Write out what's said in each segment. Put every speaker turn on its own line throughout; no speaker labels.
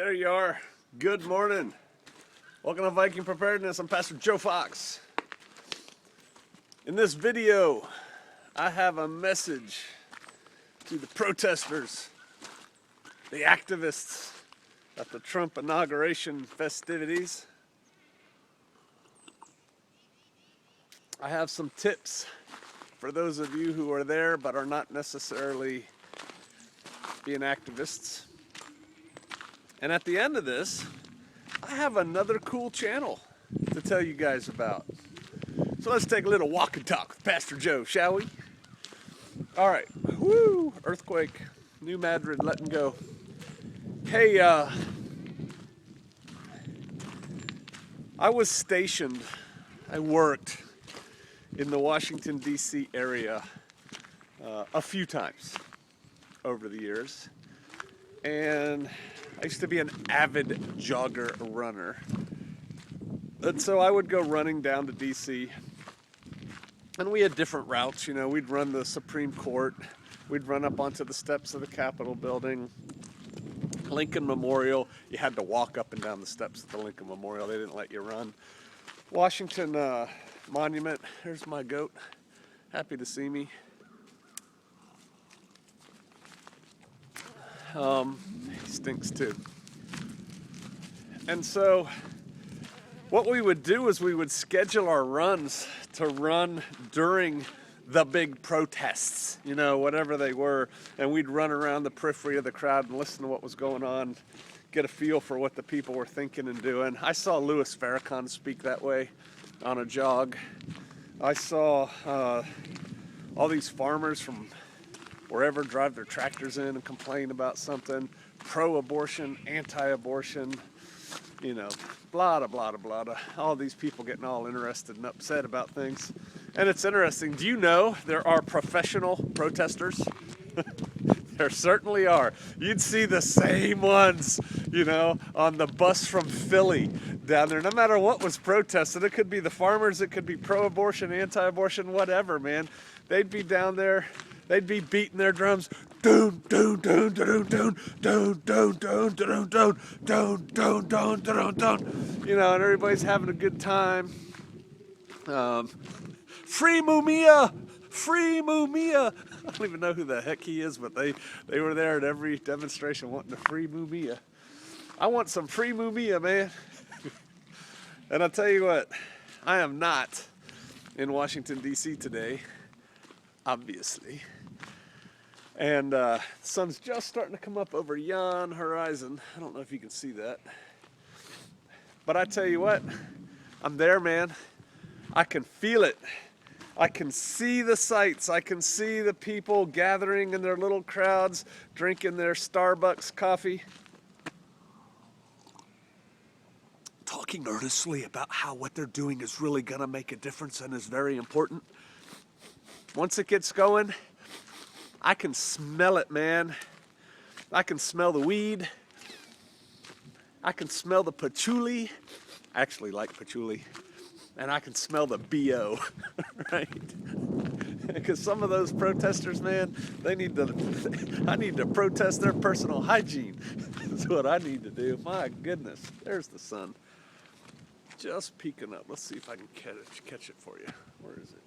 There you are. Good morning. Welcome to Viking Preparedness. I'm Pastor Joe Fox. In this video, I have a message to the protesters, the activists at the Trump inauguration festivities. I have some tips for those of you who are there but are not necessarily being activists. And at the end of this, I have another cool channel to tell you guys about. So let's take a little walk and talk with Pastor Joe, shall we? All right. Woo! Earthquake. New Madrid letting go. Hey, I was stationed, I worked in the Washington, D.C. area a few times over the years. And I used to be an avid jogger runner. And so I would go running down to D.C. And we had different routes. You know, we'd run the Supreme Court. We'd run up onto the steps of the Capitol building. Lincoln Memorial. You had to walk up and down the steps of the Lincoln Memorial. They didn't let you run. Washington Monument. There's my goat. Happy to see me. He stinks too. And so what we would do is we would schedule our runs to run during the big protests, you know, whatever they were, and we'd run around the periphery of the crowd and listen to what was going on, get a feel for what the people were thinking and doing. I saw Louis Farrakhan speak that way on a jog. I saw all these farmers from wherever drive their tractors in and complain about something, pro-abortion, anti-abortion, you know, blah, blah, blah, blah. All these people getting all interested and upset about things. And it's interesting. Do you know there are professional protesters? There certainly are. You'd see the same ones, you know, on the bus from Philly down there. No matter what was protested, it could be the farmers, it could be pro-abortion, anti-abortion, whatever, man. They'd be down there. They'd be beating their drums. Doon, doon, doon, doon, doon, doon, doon, doon, doon, doon, doon, doon, doon, doon, doon. You know, and everybody's having a good time. Free Mumia! Free Mumia! I don't even know who the heck he is, but they were there at every demonstration wanting to free Mumia. I want some free Mumia, man. And I'll tell you what, I am not in Washington, D.C. today, obviously. And the sun's just starting to come up over yon horizon. I don't know if you can see that. But I tell you what, I'm there, man. I can feel it. I can see the sights. I can see the people gathering in their little crowds, drinking their Starbucks coffee, talking earnestly about how what they're doing is really going to make a difference and is very important. Once it gets going, I can smell it, man. I can smell the weed. I can smell the patchouli. I actually like patchouli. And I can smell the BO, right? Because some of those protesters, man, I need to protest their personal hygiene. That's what I need to do. My goodness, there's the sun. Just peeking up. Let's see if I can catch it for you. Where is it?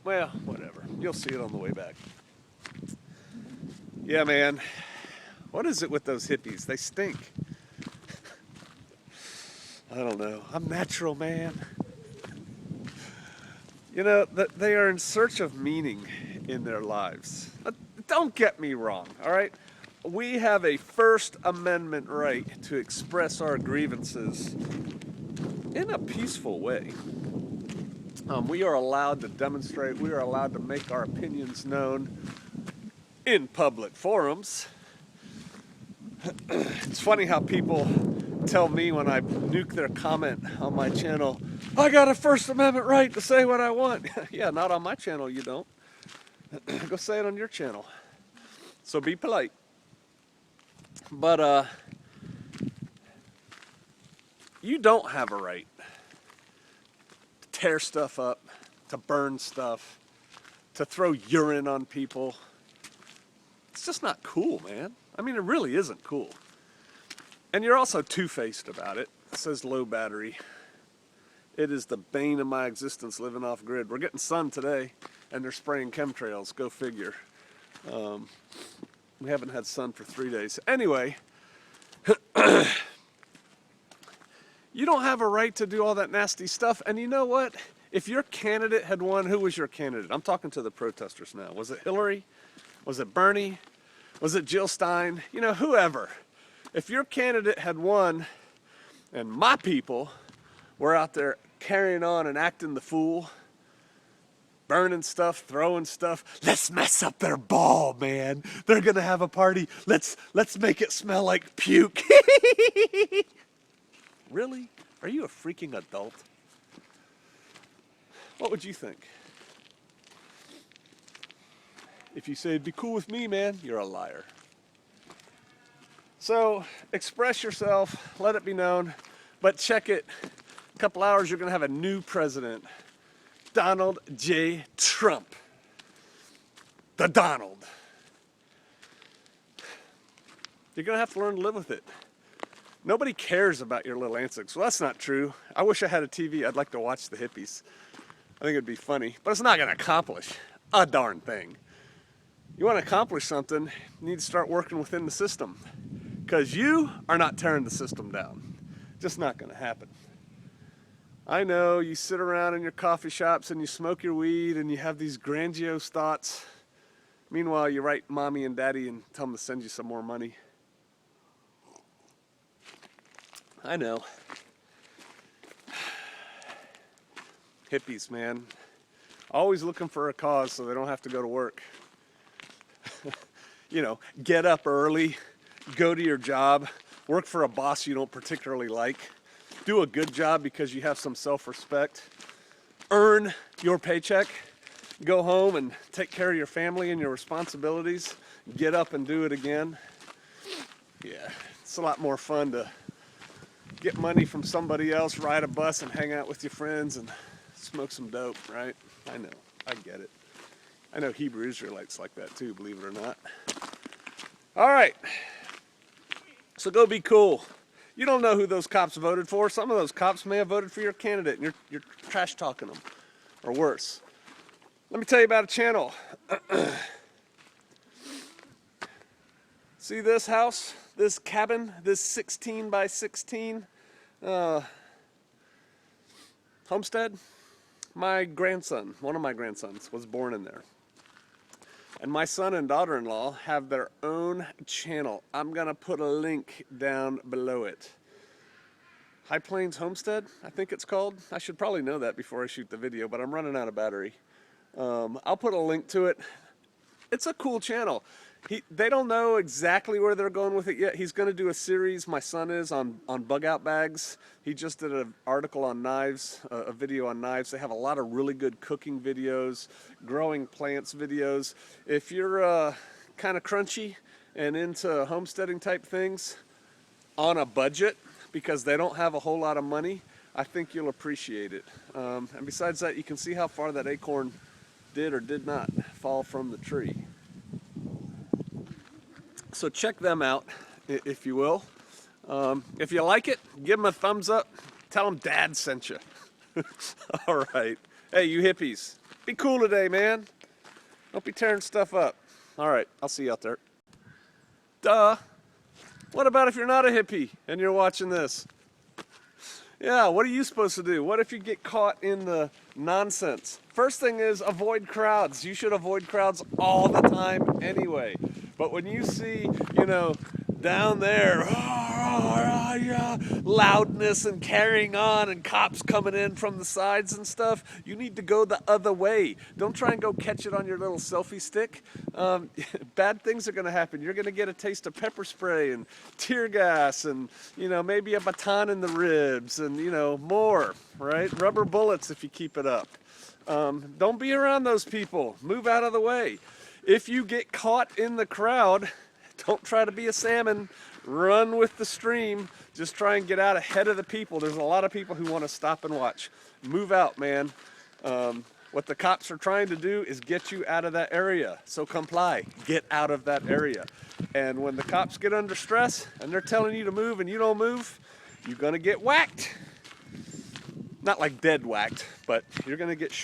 Well, whatever. You'll see it on the way back. Yeah, man. What is it with those hippies? They stink. I don't know. I'm natural, man. You know, they are in search of meaning in their lives. Don't get me wrong, all right? We have a First Amendment right to express our grievances in a peaceful way. We are allowed to demonstrate. We are allowed to make our opinions known in public forums. It's funny how people tell me when I nuke their comment on my channel, I got a First Amendment right to say what I want. Yeah, not on my channel, you don't. Go say it on your channel. So be polite. But you don't have a right to tear stuff up, to burn stuff, to throw urine on people, It's just not cool, man. I mean, it really isn't cool. And you're also two-faced about it. It says low battery. It is the bane of my existence living off grid. We're getting sun today, and they're spraying chemtrails. Go figure. We haven't had sun for 3 days. Anyway, you don't have a right to do all that nasty stuff. And you know what? If your candidate had won, who was your candidate? I'm talking to the protesters now. Was it Hillary? Was it Bernie? Was it Jill Stein? You know, whoever. If your candidate had won and my people were out there carrying on and acting the fool, burning stuff, throwing stuff, let's mess up their ball, man. They're gonna have a party. Let's make it smell like puke. Really? Are you a freaking adult? What would you think? If you say it'd be cool with me, man, you're a liar. So express yourself, let it be known, but check it. A couple hours, you're gonna have a new president, Donald J. Trump. The Donald. You're gonna have to learn to live with it. Nobody cares about your little antics. Well, that's not true. I wish I had a TV. I'd like to watch the hippies. I think it'd be funny, but it's not gonna accomplish a darn thing. You wanna accomplish something, you need to start working within the system, because you are not tearing the system down. Just not gonna happen. I know you sit around in your coffee shops and you smoke your weed and you have these grandiose thoughts. Meanwhile, you write mommy and daddy and tell them to send you some more money. I know. Hippies, man. Always looking for a cause so they don't have to go to work. You know, get up early, go to your job, work for a boss you don't particularly like, do a good job because you have some self-respect, earn your paycheck, go home and take care of your family and your responsibilities, get up and do it again. Yeah, it's a lot more fun to get money from somebody else, ride a bus and hang out with your friends and smoke some dope, right? I know, I get it. I know Hebrew Israelites like that too, believe it or not. All right, so go be cool. You don't know who those cops voted for. Some of those cops may have voted for your candidate and you're trash talking them, or worse. Let me tell you about a channel. See this house, this cabin, this 16 by 16 homestead? My grandson, one of my grandsons, was born in there. And my son and daughter-in-law have their own channel. I'm gonna put a link down below it. High Plains Homestead, I think it's called. I should probably know that before I shoot the video, but I'm running out of battery. I'll put a link to it. It's a cool channel. They don't know exactly where they're going with it yet. He's going to do a series, my son is, on bug out bags. He just did an article on knives, a video on knives. They have a lot of really good cooking videos, growing plants videos. If you're kind of crunchy and into homesteading type things on a budget, because they don't have a whole lot of money, I think you'll appreciate it. And besides that, you can see how far that acorn did or did not fall from the tree. So check them out, if you will. If you like it, give them a thumbs up. Tell them Dad sent you. All right. Hey, you hippies, be cool today, man. Don't be tearing stuff up. All right, I'll see you out there. Duh. What about if you're not a hippie and you're watching this? Yeah, what are you supposed to do? What if you get caught in the nonsense? First thing is avoid crowds. You should avoid crowds all the time anyway. But when you see, you know, down there, loudness and carrying on and cops coming in from the sides and stuff, you need to go the other way. Don't try and go catch it on your little selfie stick. Bad things are going to happen. You're going to get a taste of pepper spray and tear gas and, you know, maybe a baton in the ribs and, you know, more, right? Rubber bullets if you keep it up. Don't be around those people. Move out of the way. If you get caught in the crowd, don't try to be a salmon. Run with the stream. Just try and get out ahead of the people. There's a lot of people who want to stop and watch. Move out, man. What the cops are trying to do is get you out of that area. So comply. Get out of that area. And when the cops get under stress and they're telling you to move and you don't move, you're going to get whacked. Not like dead whacked, but you're going to get,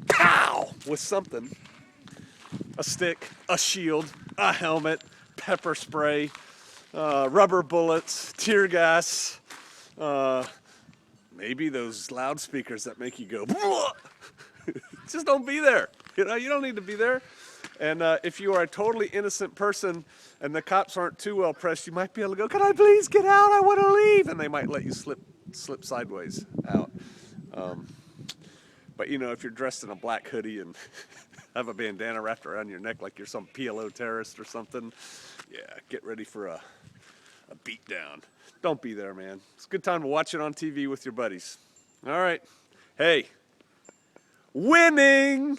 pow, with something. A stick, a shield, a helmet, pepper spray, rubber bullets, tear gas, maybe those loudspeakers that make you go, just don't be there. You don't need to be there. And if you are a totally innocent person and the cops aren't too well pressed, you might be able to go, can I please get out? I want to leave. And they might let you slip sideways out. But if you're dressed in a black hoodie and have a bandana wrapped around your neck like you're some PLO terrorist or something, yeah, get ready for a beat down. Don't be there, man. It's a good time to watch it on TV with your buddies. All right. Hey, winning!